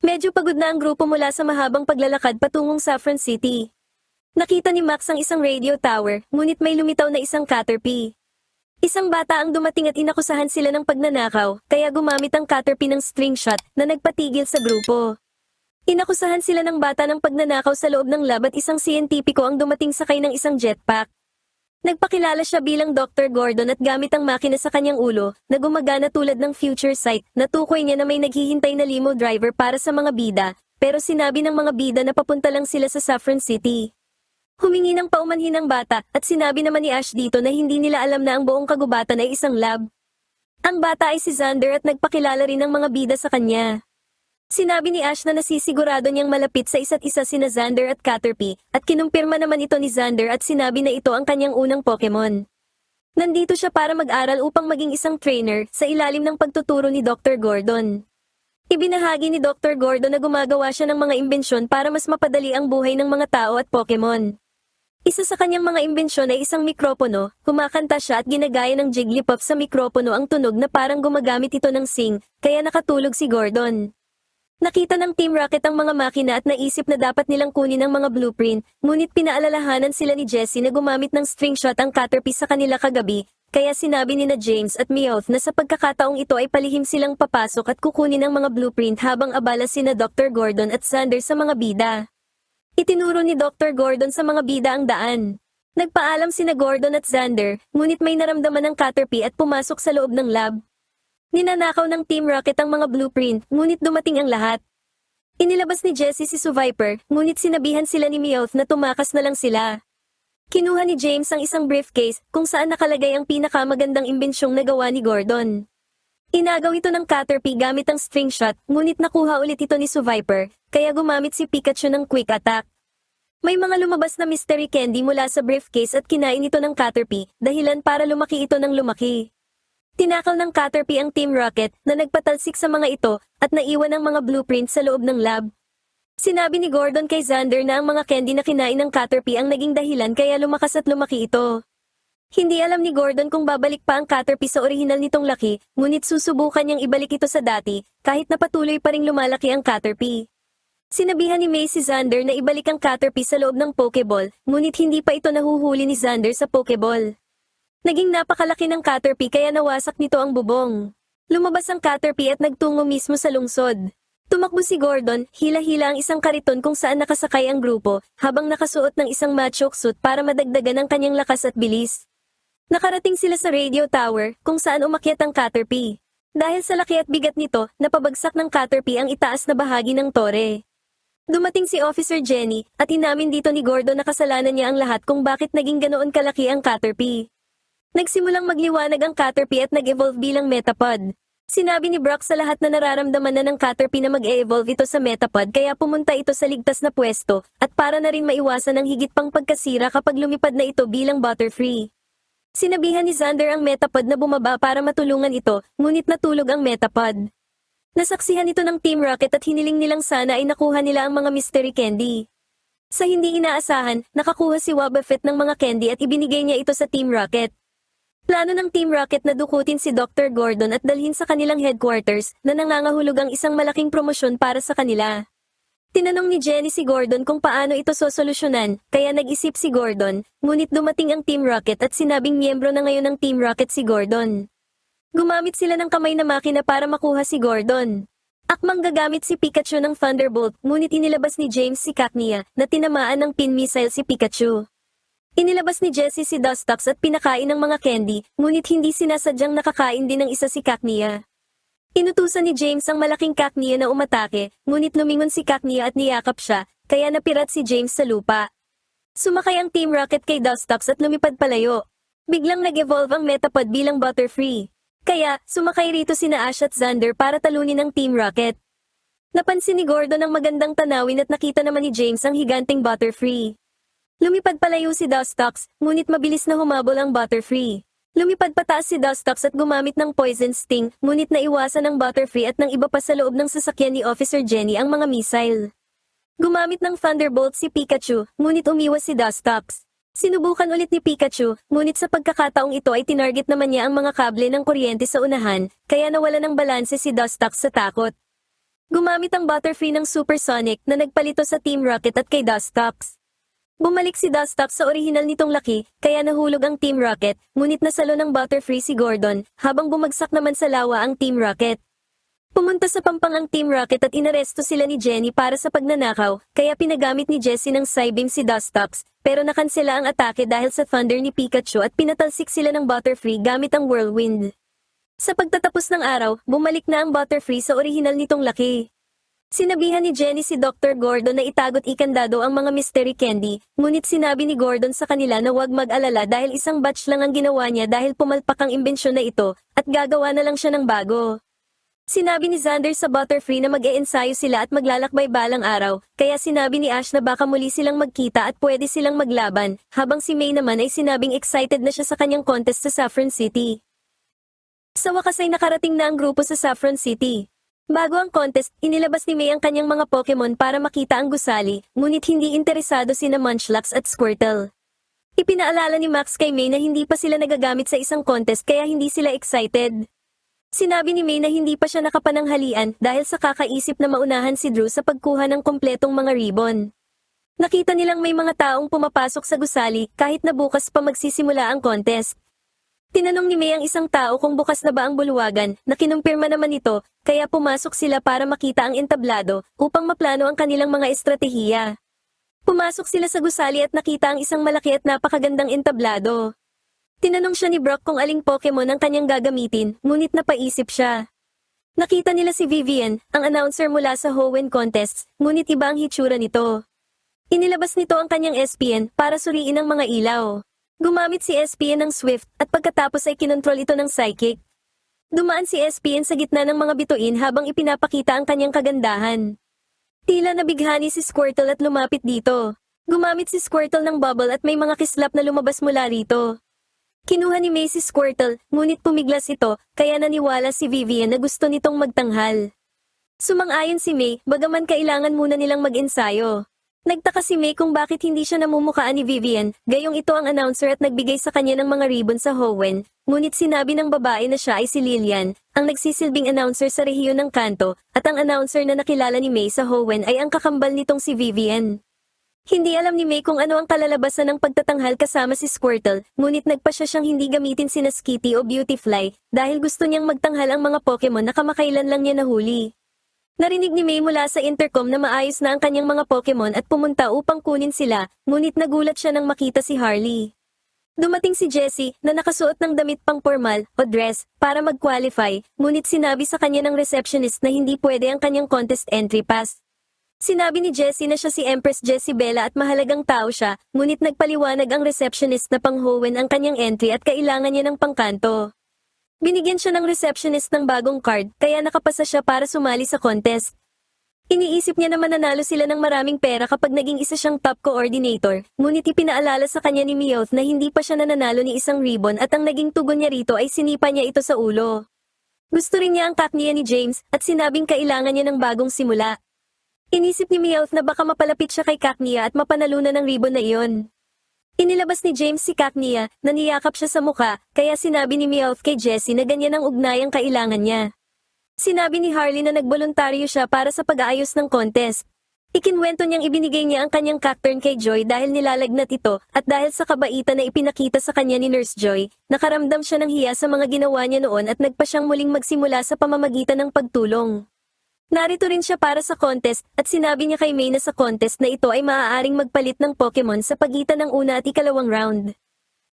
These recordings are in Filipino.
Medyo pagod na ang grupo mula sa mahabang paglalakad patungong Saffron City. Nakita ni Max ang isang radio tower, ngunit may lumitaw na isang Caterpie. Isang bata ang dumating at inakusahan sila ng pagnanakaw, kaya gumamit ang Caterpie ng string shot na nagpatigil sa grupo. Inakusahan sila ng bata ng pagnanakaw sa loob ng lab at isang siyentipiko ang dumating sakay ng isang jetpack. Nagpakilala siya bilang Dr. Gordon at gamit ang makina sa kanyang ulo, na gumagana tulad ng future sight, natukoy niya na may naghihintay na limo driver para sa mga bida, pero sinabi ng mga bida na papunta lang sila sa Saffron City. Humingi ng paumanhin ang bata, at sinabi naman ni Ash dito na hindi nila alam na ang buong kagubatan ay isang lab. Ang bata ay si Xander at nagpakilala rin ng mga bida sa kanya. Sinabi ni Ash na nasisigurado niyang malapit sa isa't isa sina Xander at Caterpie, at kinumpirma naman ito ni Xander at sinabi na ito ang kanyang unang Pokemon. Nandito siya para mag-aral upang maging isang trainer sa ilalim ng pagtuturo ni Dr. Gordon. Ibinahagi ni Dr. Gordon na gumagawa siya ng mga imbensyon para mas mapadali ang buhay ng mga tao at Pokemon. Isa sa kanyang mga imbensyon ay isang mikropono, kumakanta siya at ginagaya ng Jigglypuff sa mikropono ang tunog na parang gumagamit ito ng sing, kaya nakatulog si Gordon. Nakita ng Team Rocket ang mga makina at naisip na dapat nilang kunin ang mga blueprint, ngunit pinaalalahanan sila ni Jessie na gumamit ng string shot ang Caterpie sa kanila kagabi, kaya sinabi ni na James at Meowth na sa pagkakataong ito ay palihim silang papasok at kukunin ang mga blueprint habang abala sina Dr. Gordon at Xander sa mga bida. Itinuro ni Dr. Gordon sa mga bida ang daan. Nagpaalam sina Gordon at Xander, ngunit may naramdaman ng Caterpie at pumasok sa loob ng lab. Ninanakaw ng Team Rocket ang mga blueprint, ngunit dumating ang lahat. Inilabas ni Jessie si Survivor, ngunit sinabihan sila ni Meowth na tumakas na lang sila. Kinuha ni James ang isang briefcase kung saan nakalagay ang pinakamagandang imbensyong nagawa ni Gordon. Inagaw ito ng Caterpie gamit ang string shot, ngunit nakuha ulit ito ni Survivor, kaya gumamit si Pikachu ng quick attack. May mga lumabas na mystery candy mula sa briefcase at kinain ito ng Caterpie, dahilan para lumaki ito ng lumaki. Tinakal ng Caterpie ang Team Rocket na nagpatalsik sa mga ito at naiwan ang mga blueprint sa loob ng lab. Sinabi ni Gordon kay Xander na ang mga candy na kinain ng Caterpie ang naging dahilan kaya lumakas at lumaki ito. Hindi alam ni Gordon kung babalik pa ang Caterpie sa orihinal nitong laki, ngunit susubukan niyang ibalik ito sa dati, kahit na patuloy pa ring lumalaki ang Caterpie. Sinabihan ni May si Xander na ibalik ang Caterpie sa loob ng Pokeball, ngunit hindi pa ito nahuhuli ni Xander sa Pokeball. Naging napakalaki ng Caterpie kaya nawasak nito ang bubong. Lumabas ang Caterpie at nagtungo mismo sa lungsod. Tumakbo si Gordon, hila-hila ang isang kariton kung saan nakasakay ang grupo, habang nakasuot ng isang matchok suit para madagdagan ang kanyang lakas at bilis. Nakarating sila sa radio tower, kung saan umakyat ang Caterpie. Dahil sa laki at bigat nito, napabagsak ng Caterpie ang itaas na bahagi ng tore. Dumating si Officer Jenny, at inamin dito ni Gordon na kasalanan niya ang lahat kung bakit naging ganoon kalaki ang Caterpie. Nagsimulang magliwanag ang Caterpie at nag-evolve bilang Metapod. Sinabi ni Brock sa lahat na nararamdaman na ng Caterpie na mag-e-evolve ito sa Metapod kaya pumunta ito sa ligtas na pwesto, at para na rin maiwasan ang higit pang pagkasira kapag lumipad na ito bilang Butterfree. Sinabihan ni Xander ang Metapod na bumaba para matulungan ito, ngunit natulog ang Metapod. Nasaksihan ito ng Team Rocket at hiniling nilang sana ay nakuha nila ang mga mystery candy. Sa hindi inaasahan, nakakuha si Wobbuffet ng mga candy at ibinigay niya ito sa Team Rocket. Plano ng Team Rocket na dukutin si Dr. Gordon at dalhin sa kanilang headquarters na nangangahulog ang isang malaking promosyon para sa kanila. Tinanong ni Jenny si Gordon kung paano ito sosolusyonan, kaya nag-isip si Gordon, ngunit dumating ang Team Rocket at sinabing miyembro na ngayon ng Team Rocket si Gordon. Gumamit sila ng kamay na makina para makuha si Gordon. Akmang gagamit si Pikachu ng Thunderbolt, ngunit inilabas ni James si Cacnea na tinamaan ng pin missile si Pikachu. Inilabas ni Jessie si Dustox at pinakain ng mga candy, ngunit hindi sinasadyang nakakain din ng isa si Cacnea. Inutusan ni James ang malaking Cacnea na umatake, ngunit lumingon si Cacnea at niyakap siya, kaya napirat si James sa lupa. Sumakay ang Team Rocket kay Dustox at lumipad palayo. Biglang nag-evolve ang Metapod bilang Butterfree. Kaya, sumakay rito sina Ash at Xander para talunin ang Team Rocket. Napansin ni Gordon ang magandang tanawin at nakita naman ni James ang higanting Butterfree. Lumipad palayo si Dustox, ngunit mabilis na humabol ang Butterfree. Lumipad pataas si Dustox at gumamit ng Poison Sting, ngunit naiwasan ng Butterfree at ng iba pa sa loob ng sasakyan ni Officer Jenny ang mga missile. Gumamit ng Thunderbolt si Pikachu, ngunit umiwas si Dustox. Sinubukan ulit ni Pikachu, ngunit sa pagkakataong ito ay tinarget naman niya ang mga kable ng kuryente sa unahan, kaya nawala ng balanse si Dustox sa takot. Gumamit ang Butterfree ng Supersonic na nagpalito sa Team Rocket at kay Dustox. Bumalik si Dustox sa orihinal nitong laki, kaya nahulog ang Team Rocket, ngunit nasalo ng Butterfree si Gordon, habang bumagsak naman sa lawa ang Team Rocket. Pumunta sa pampang ang Team Rocket at inaresto sila ni Jenny para sa pagnanakaw, kaya pinagamit ni Jessie ng Psybeam si Dustox, pero nakansela ang atake dahil sa Thunder ni Pikachu at pinatalsik sila ng Butterfree gamit ang Whirlwind. Sa pagtatapos ng araw, bumalik na ang Butterfree sa orihinal nitong laki. Sinabihan ni Jenny si Dr. Gordon na itagot ikandado ang mga mystery candy, ngunit sinabi ni Gordon sa kanila na huwag mag-alala dahil isang batch lang ang ginawa niya dahil pumalpak ang imbensyon na ito, at gagawa na lang siya ng bago. Sinabi ni Xander sa Butterfree na mag-e-ensayo sila at maglalakbay balang araw, kaya sinabi ni Ash na baka muli silang magkita at pwede silang maglaban, habang si May naman ay sinabing excited na siya sa kanyang contest sa Saffron City. Sa wakas ay nakarating na ang grupo sa Saffron City. Bago ang contest, inilabas ni May ang kanyang mga Pokemon para makita ang gusali, ngunit hindi interesado sina Munchlax at Squirtle. Ipinaalala ni Max kay May na hindi pa sila nagagamit sa isang contest kaya hindi sila excited. Sinabi ni May na hindi pa siya nakapananghalian dahil sa kakaisip na maunahan si Drew sa pagkuha ng kompletong mga ribbon. Nakita nilang may mga taong pumapasok sa gusali kahit na bukas pa magsisimula ang contest. Tinanong ni May ang isang tao kung bukas na ba ang bulwagan, na kinumpirma naman ito, kaya pumasok sila para makita ang entablado, upang maplano ang kanilang mga estratehiya. Pumasok sila sa gusali at nakita ang isang malaki at napakagandang entablado. Tinanong siya ni Brock kung aling Pokemon ang kanyang gagamitin, ngunit napaisip siya. Nakita nila si Vivian, ang announcer mula sa Hoenn Contests, ngunit iba ang hitsura nito. Inilabas nito ang kanyang SPN para suriin ang mga ilaw. Gumamit si SPN ng Swift at pagkatapos ay kinontrol ito ng Psychic. Dumaan si SPN sa gitna ng mga bituin habang ipinapakita ang kanyang kagandahan. Tila nabighani si Squirtle at lumapit dito. Gumamit si Squirtle ng bubble at may mga kislap na lumabas mula rito. Kinuha ni May si Squirtle, ngunit pumiglas ito, kaya naniwala si Vivian na gusto nitong magtanghal. Sumang-ayon si May, bagaman kailangan muna nilang mag-ensayo. Nagtaka si May kung bakit hindi siya namumukhaan ni Vivian, gayong ito ang announcer at nagbigay sa kanya ng mga ribbon sa Hoenn, ngunit sinabi ng babae na siya ay si Lilian, ang nagsisilbing announcer sa rehiyon ng Kanto, at ang announcer na nakilala ni May sa Hoenn ay ang kakambal nitong si Vivian. Hindi alam ni May kung ano ang kalalabasan ng pagtatanghal kasama si Squirtle, ngunit nagpasya siyang hindi gamitin sina Skitty o Beautifly, dahil gusto niyang magtanghal ang mga Pokemon na kamakailan lang niya nahuli. Narinig ni May mula sa intercom na maayos na ang kanyang mga Pokemon at pumunta upang kunin sila, ngunit nagulat siya nang makita si Harley. Dumating si Jessie, na nakasuot ng damit pang formal, o dress, para mag-qualify, ngunit sinabi sa kanya ng receptionist na hindi pwede ang kanyang contest entry pass. Sinabi ni Jessie na siya si Empress Jessie Bella at mahalagang tao siya, ngunit nagpaliwanag ang receptionist na pang Hoenn ang kanyang entry at kailangan niya ng pangkanto. Binigyan siya ng receptionist ng bagong card, kaya nakapasa siya para sumali sa contest. Iniisip niya na mananalo sila ng maraming pera kapag naging isa siyang top coordinator, ngunit ipinaalala sa kanya ni Meowth na hindi pa siya nananalo ni isang ribbon at ang naging tugon niya rito ay sinipa niya ito sa ulo. Gusto rin niya ang kakniya ni James at sinabing kailangan niya ng bagong simula. Inisip ni Meowth na baka mapalapit siya kay Cacnea at mapanalunan ng ribbon na iyon. Inilabas ni James si Cacnea, na niyakap siya sa muka, kaya sinabi ni Meowth kay Jessie na ganyan ang ugnayang kailangan niya. Sinabi ni Harley na nagboluntaryo siya para sa pag-aayos ng contest. Ikinwento niyang ibinigay niya ang kanyang Cacturne kay Joy dahil nilalagnat ito, at dahil sa kabaitan na ipinakita sa kanya ni Nurse Joy, nakaramdam siya ng hiya sa mga ginawa niya noon at nagpa siyang muling magsimula sa pamamagitan ng pagtulong. Narito rin siya para sa contest at sinabi niya kay May na sa contest na ito ay maaaring magpalit ng Pokemon sa pagitan ng una at ikalawang round.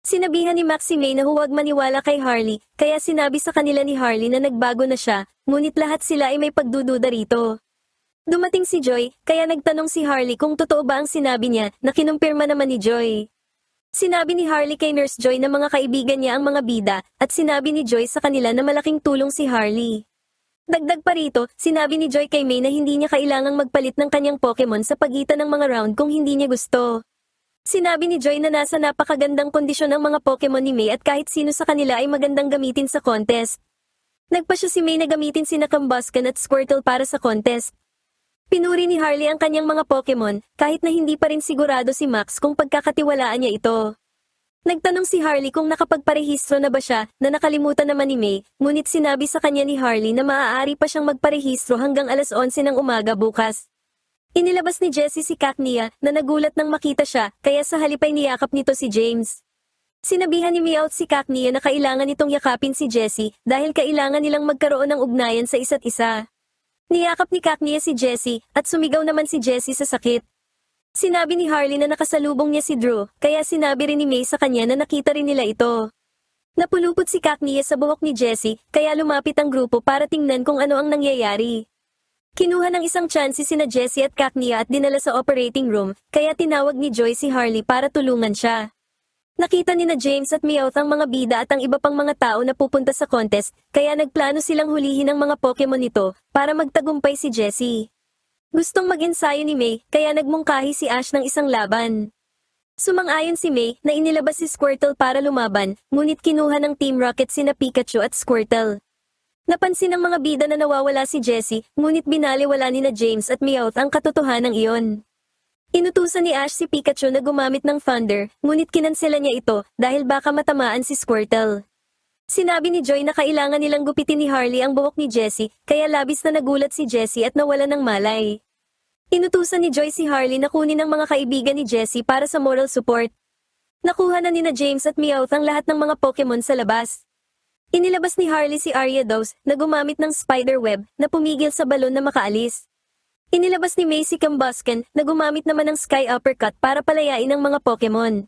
Sinabihan ni Max si May na huwag maniwala kay Harley, kaya sinabi sa kanila ni Harley na nagbago na siya, ngunit lahat sila ay may pagdududa rito. Dumating si Joy, kaya nagtanong si Harley kung totoo ba ang sinabi niya, na kinumpirma naman ni Joy. Sinabi ni Harley kay Nurse Joy na mga kaibigan niya ang mga bida, at sinabi ni Joy sa kanila na malaking tulong si Harley. Dagdag pa rito, sinabi ni Joy kay May na hindi niya kailangang magpalit ng kanyang Pokemon sa pagitan ng mga round kung hindi niya gusto. Sinabi ni Joy na nasa napakagandang kondisyon ang mga Pokemon ni May at kahit sino sa kanila ay magandang gamitin sa contest. Nagpasya si May na gamitin sina Combusken at Squirtle para sa contest. Pinuri ni Harley ang kanyang mga Pokemon, kahit na hindi pa rin sigurado si Max kung pagkakatiwalaan niya ito. Nagtanong si Harley kung nakapagparehistro na ba siya, na nakalimutan naman ni May, ngunit sinabi sa kanya ni Harley na maaari pa siyang magparehistro hanggang alas 11 ng umaga bukas. Inilabas ni Jessie si Cacnea na nagulat nang makita siya, kaya sa halip ay niyakap nito si James. Sinabihan ni Meowth si Cacnea na kailangan nitong yakapin si Jessie dahil kailangan nilang magkaroon ng ugnayan sa isa't isa. Niyakap ni Cacnea si Jessie at sumigaw naman si Jessie sa sakit. Sinabi ni Harley na nakasalubong niya si Drew, kaya sinabi rin ni May sa kanya na nakita rin nila ito. Napulupot si Cacnea sa buhok ni Jessie, kaya lumapit ang grupo para tingnan kung ano ang nangyayari. Kinuha ng isang tsansi sina Jessie at Cacnea at dinala sa operating room, kaya tinawag ni Joy si Harley para tulungan siya. Nakita ni na James at Meowth ang mga bida at ang iba pang mga tao na pupunta sa contest, kaya nagplano silang hulihin ang mga Pokemon nito, para magtagumpay si Jessie. Gustong mag-ensayo ni May, kaya nagmungkahi si Ash ng isang laban. Sumang-ayon si May na inilabas si Squirtle para lumaban, ngunit kinuha ng Team Rocket sina Pikachu at Squirtle. Napansin ng mga bida na nawawala si Jessie, ngunit binaliwala ni na James at Meowth ang katotohanan iyon. Inutusan ni Ash si Pikachu na gumamit ng Thunder, ngunit kinansela niya ito dahil baka matamaan si Squirtle. Sinabi ni Joy na kailangan nilang gupitin ni Harley ang buhok ni Jessie, kaya labis na nagulat si Jessie at nawala ng malay. Inutusan ni Joy si Harley na kunin ang mga kaibigan ni Jessie para sa moral support. Nakuha na ni na James at Meowth ang lahat ng mga Pokemon sa labas. Inilabas ni Harley si Ariados na gumamit ng spider web na pumigil sa balon na makaalis. Inilabas ni May si Combusken na gumamit naman ng Sky Uppercut para palayain ang mga Pokemon.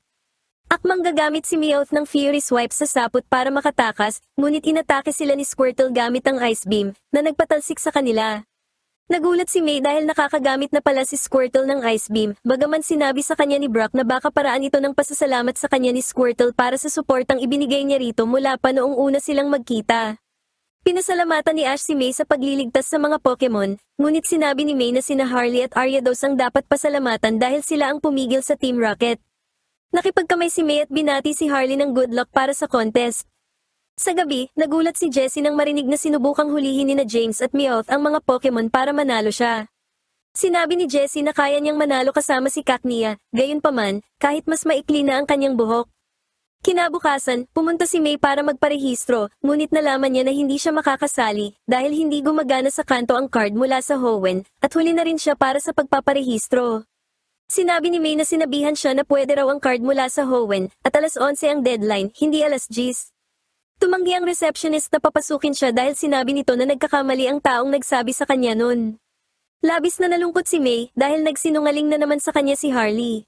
Akmang gagamit si Meowth ng Fury Swipe sa sapot para makatakas, ngunit inatake sila ni Squirtle gamit ang Ice Beam na nagpatalsik sa kanila. Nagulat si May dahil nakakagamit na pala si Squirtle ng Ice Beam, bagaman sinabi sa kanya ni Brock na baka paraan ito ng pasasalamat sa kanya ni Squirtle para sa suportang ibinigay niya rito mula pa noong una silang magkita. Pinasalamatan ni Ash si May sa pagliligtas sa mga Pokemon, ngunit sinabi ni May na sina Harley at Ariados ang dapat pasalamatan dahil sila ang pumigil sa Team Rocket. Nakipagkamay si May at binati si Harley ng good luck para sa contest. Sa gabi, nagulat si Jessie nang marinig na sinubukang hulihin ni na James at Meowth ang mga Pokemon para manalo siya. Sinabi ni Jessie na kaya niyang manalo kasama si Cacnea, gayunpaman, kahit mas maikli na ang kanyang buhok. Kinabukasan, pumunta si May para magparehistro, ngunit nalaman niya na hindi siya makakasali dahil hindi gumagana sa kanto ang card mula sa Hoenn, at huli na rin siya para sa pagpaparehistro. Sinabi ni May na sinabihan siya na pwede raw ang card mula sa Hoenn, at alas 11 ang deadline, hindi alas 10. Tumanggi ang receptionist na papasukin siya dahil sinabi nito na nagkakamali ang taong nagsabi sa kanya nun. Labis na nalungkot si May dahil nagsinungaling na naman sa kanya si Harley.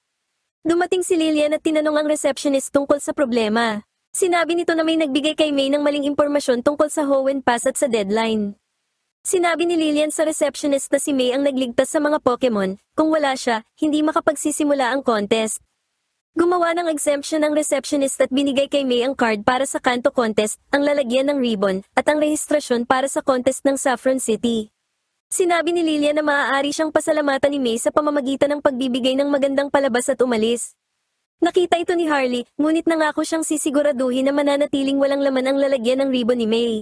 Dumating si Lillian at tinanong ang receptionist tungkol sa problema. Sinabi nito na may nagbigay kay May ng maling impormasyon tungkol sa Hoenn Pass at sa deadline. Sinabi ni Lillian sa receptionist na si May ang nagligtas sa mga Pokemon, kung wala siya, hindi makapagsisimula ang contest. Gumawa ng exemption ang receptionist at binigay kay May ang card para sa Kanto Contest, ang lalagyan ng ribbon, at ang rehistrasyon para sa contest ng Saffron City. Sinabi ni Lillian na maaari siyang pasalamatan ni May sa pamamagitan ng pagbibigay ng magandang palabas at umalis. Nakita ito ni Harley, ngunit nangako siyang sisiguraduhin na mananatiling walang laman ang lalagyan ng ribbon ni May.